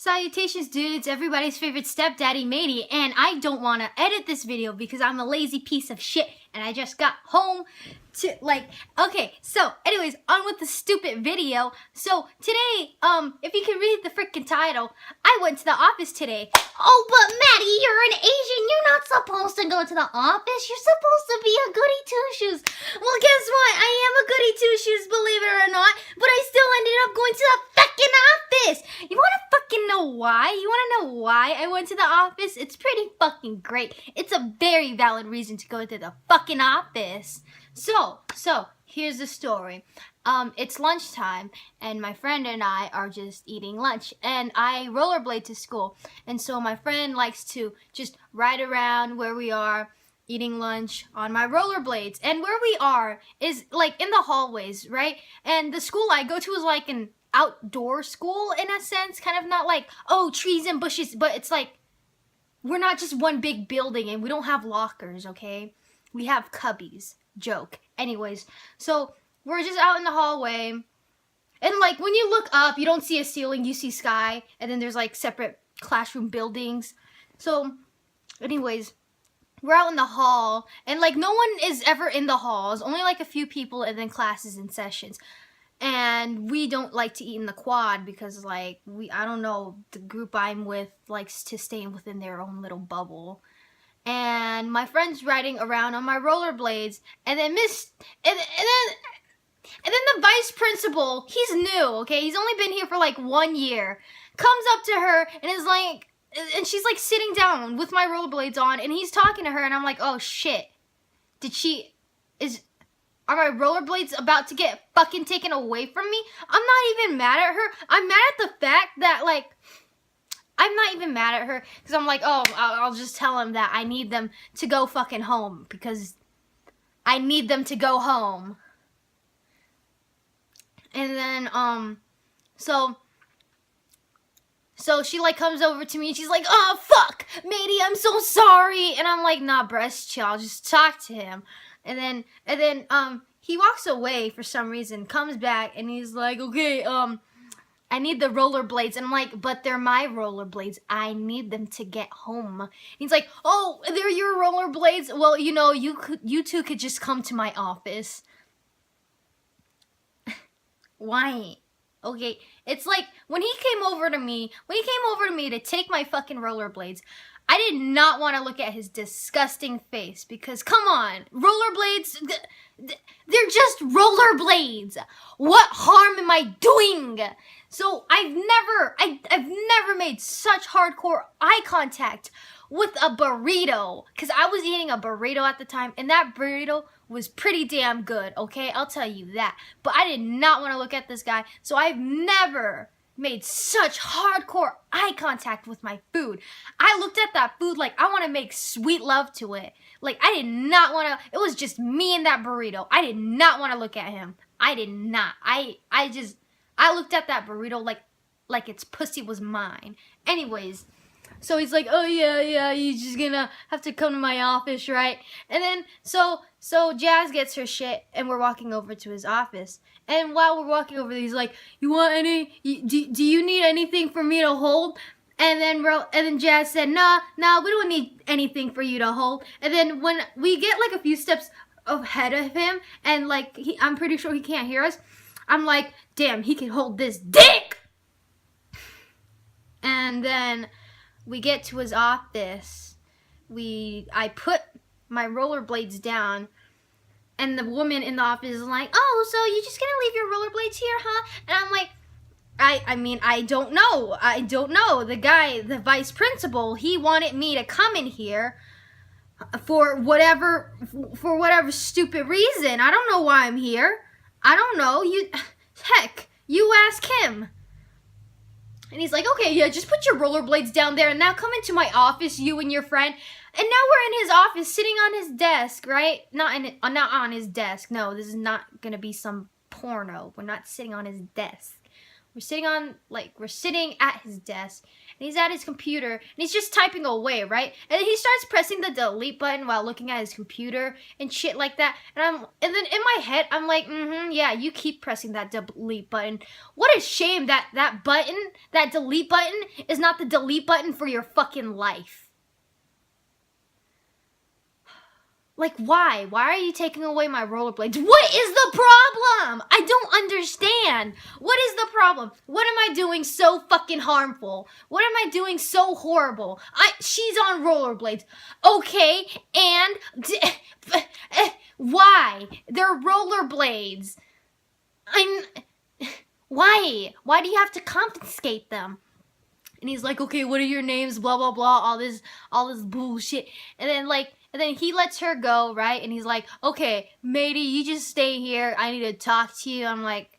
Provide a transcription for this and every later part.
Salutations, dude. It's everybody's favorite stepdaddy, Matey, and I don't want to edit this video because I'm a lazy piece of shit, and I just got home to, okay, so, anyways, on with the stupid video. So, today, if you can read the freaking title, I went to the office today. Oh, but Maddie, you're an Asian. You're not supposed to go to the office. You're supposed to be a goody two-shoes. Well, guess what? I am a goody two-shoes, believe it or not, but I still ended up going to the fucking office. You want to fucking know why? You want to know why I went to the office? It's pretty fucking great. It's a very valid reason to go to the fucking office. So, here's the story. It's lunchtime, and my friend and I are just eating lunch, and I rollerblade to school, and so my friend likes to just ride around where we are, eating lunch on my rollerblades, and where we are is, like, in the hallways, right? And the school I go to is, like, an outdoor school, in a sense, kind of not like, oh, trees and bushes, but it's like, we're not just one big building, and we don't have lockers, okay? We have cubbies. Joke. Anyways, so we're just out in the hallway, and like when you look up, you don't see a ceiling, you see sky, and then there's like separate classroom buildings. So anyways, we're out in the hall, and like no one is ever in the halls, only like a few people, and then classes and sessions. And we don't like to eat in the quad because like I don't know, the group I'm with likes to stay within their own little bubble. And my friend's riding around on my rollerblades, and then and then the vice principal, he's new, okay? He's only been here for like 1 year, comes up to her and is like, and she's like sitting down with my rollerblades on, and he's talking to her, and I'm like, oh shit, are my rollerblades about to get fucking taken away from me? I'm not even mad at her. I'm mad at the fact that like, I'm not even mad at her because I'm like, oh, I'll just tell him that I need them to go fucking home because I need them to go home. And then, so she like comes over to me and she's like, oh, fuck, matey, I'm so sorry. And I'm like, nah, breast chill, I'll just talk to him. And then, he walks away for some reason, comes back, and he's like, okay, I need the rollerblades. And I'm like, but they're my rollerblades. I need them to get home. And he's like, oh, they're your rollerblades? Well, you know, you two could just come to my office. Why? Okay, it's like when he came over to me to take my fucking rollerblades, I did not want to look at his disgusting face because, come on, rollerblades, they're just rollerblades. What harm am I doing? So I've never made such hardcore eye contact with a burrito because I was eating a burrito at the time, and that burrito was pretty damn good, okay? I'll tell you that. But I did not want to look at this guy, so I've never made such hardcore eye contact with my food. I looked at that food like I want to make sweet love to it. Like I did not want to, it was just me and that burrito. I did not want to look at him. I did not. I looked at that burrito like its pussy was mine. Anyways, so he's like, oh yeah, you're just gonna have to come to my office, right? And then, so Jazz gets her shit, and we're walking over to his office. And while we're walking over there, he's like, you want do you need anything for me to hold? And then Jazz said, nah, we don't need anything for you to hold. And then when we get like a few steps ahead of him, and like, I'm pretty sure he can't hear us, I'm like, damn, he can hold this dick! And then we get to his office. I put my rollerblades down, and the woman in the office is like, oh, so you're just gonna leave your rollerblades here, huh? And I'm like, I mean, I don't know. The guy, the vice principal, he wanted me to come in here for whatever stupid reason. I don't know why I'm here. I don't know. Heck, you ask him. And he's like, okay, yeah, just put your rollerblades down there and now come into my office, you and your friend. And now we're in his office, sitting on his desk, right? Not on his desk. No, this is not going to be some porno. We're not sitting on his desk. we're sitting at his desk, and he's at his computer, and he's just typing away, right? And then he starts pressing the delete button while looking at his computer and shit like that. And then in my head, I'm like, yeah, you keep pressing that delete button. What a shame that delete button is not the delete button for your fucking life. Like, why? Why are you taking away my rollerblades? What is the problem? I don't understand. What is the problem? What am I doing so fucking harmful? What am I doing so horrible? She's on rollerblades. Okay, and why? They're rollerblades. Why? Why do you have to confiscate them? And he's like, okay, what are your names? Blah, blah, blah, all this bullshit. And then he lets her go, right? And he's like, okay, matey, you just stay here. I need to talk to you. I'm like,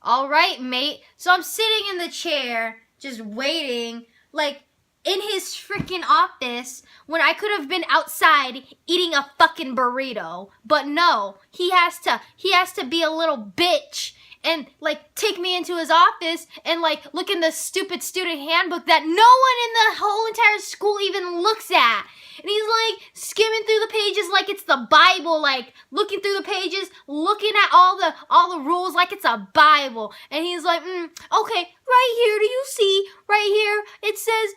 all right, mate. So I'm sitting in the chair, just waiting, like, in his freaking office when I could have been outside eating a fucking burrito. But no, he has to be a little bitch and, like, take me into his office and, like, look in the stupid student handbook that no one in the whole entire school even looks at. And he's, like, skimming through the pages like it's the Bible, like, looking through the pages, looking at all the rules like it's a Bible. And he's like, okay, right here, do you see? Right here, it says,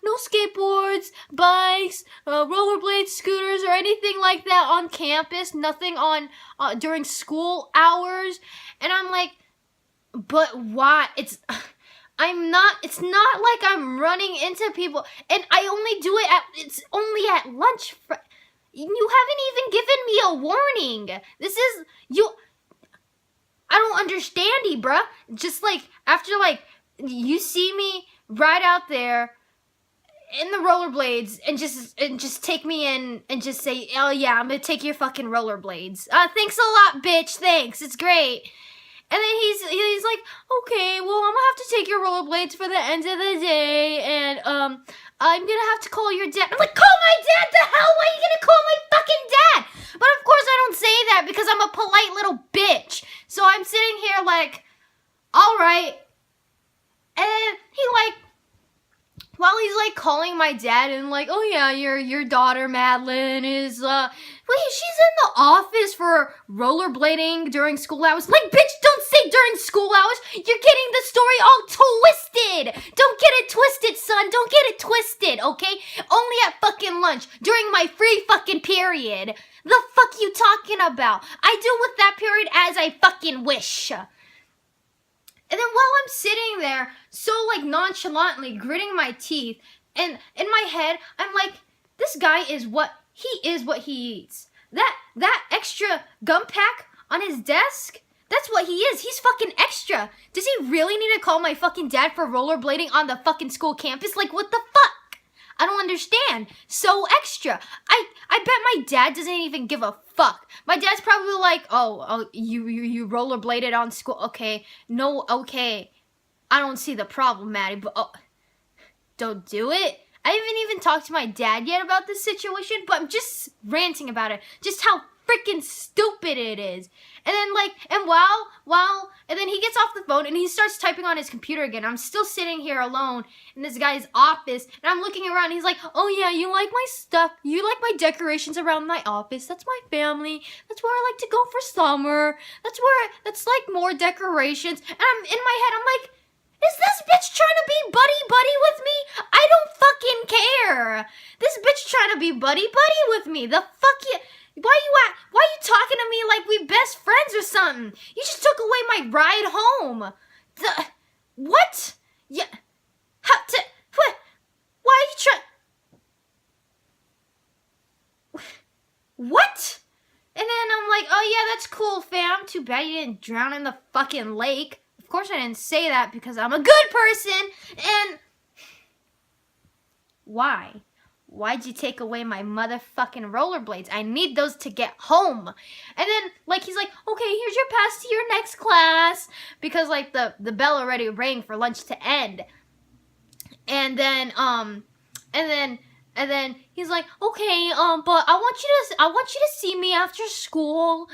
no skateboards, bikes, rollerblades, scooters, or anything like that on campus. Nothing on, during school hours. And I'm like, but why? It's not like I'm running into people, and I only do it it's only at lunch. You haven't even given me a warning. I don't understand you, bruh. Just like, after like, you see me right out there in the rollerblades and just take me in and just say, oh yeah, I'm gonna take your fucking rollerblades. Thanks a lot, bitch, thanks, it's great. And then he's like, okay, well, I'm gonna have to take your rollerblades for the end of the day, and I'm gonna have to call your dad. I'm like, call my dad? The hell? Why are you gonna call my fucking dad? But of course I don't say that because I'm a polite little bitch. So I'm sitting here like, all right. And then he like, while he's like calling my dad and like, oh yeah, your daughter Madeline is she's in the office for rollerblading during school hours. Like, bitch, don't say during school hours. You're getting the story all twisted. Don't get it twisted, son. Don't get it twisted, okay? Only at fucking lunch during my free fucking period. The fuck you talking about? I do with that period as I fucking wish. And then while I'm sitting there, so like nonchalantly gritting my teeth, and in my head, I'm like, this guy is what he eats. That extra gum pack on his desk, that's what he is. He's fucking extra. Does he really need to call my fucking dad for rollerblading on the fucking school campus? Like, what the fuck? I don't understand. So extra. I bet my dad doesn't even give a fuck. My dad's probably like, oh, you rollerbladed on school. Okay, no, okay. I don't see the problem, Maddie, but don't do it. I haven't even talked to my dad yet about this situation, but I'm just ranting about it. Just how freaking stupid it is. And then and then he gets off the phone and he starts typing on his computer again. I'm still sitting here alone in this guy's office, and I'm looking around and he's like, oh yeah, you like my stuff? You like my decorations around my office? That's my family. That's where I like to go for summer. That's like more decorations. And I'm in my head, I'm like, is this bitch trying to be buddy with me? I don't fucking care. This bitch trying to be buddy with me. The fuck you... Why are you talking to me like we best friends or something? You just took away my ride home. What? Yeah. Why are you trying... What? And then I'm like, oh yeah, that's cool, fam. Too bad you didn't drown in the fucking lake. Of course I didn't say that because I'm a good person. And... Why? Why'd you take away my motherfucking rollerblades? I need those to get home. And then, like, he's like, okay, here's your pass to your next class. Because, like, the bell already rang for lunch to end. And then he's like, okay, but I want you to see me after school.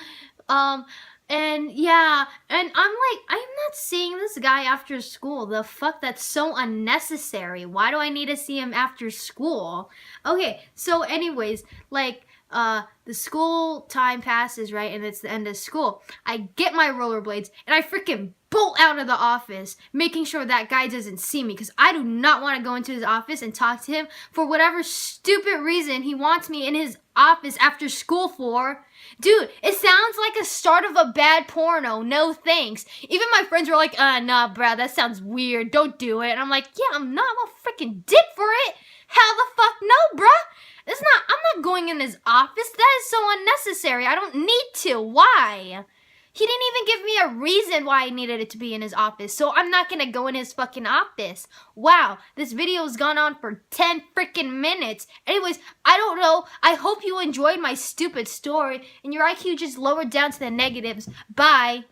And yeah, and I'm like, I'm not seeing this guy after school. The fuck, that's so unnecessary. Why do I need to see him after school? Okay, so anyways, like, the school time passes, right? And it's the end of school. I get my rollerblades and I freaking bolt out of the office, making sure that guy doesn't see me because I do not want to go into his office and talk to him for whatever stupid reason he wants me in his office after school for. Dude, it sounds like a start of a bad porno. No thanks. Even my friends were like, nah, bruh, that sounds weird. Don't do it. And I'm like, yeah, I'm not. I'm a freaking dip for it. Hell the fuck no, bruh. I'm not going in his office. That is so unnecessary. I don't need to. Why? He didn't even give me a reason why I needed it to be in his office, so I'm not gonna go in his fucking office. Wow, this video has gone on for 10 freaking minutes. Anyways, I don't know. I hope you enjoyed my stupid story and your IQ just lowered down to the negatives. Bye.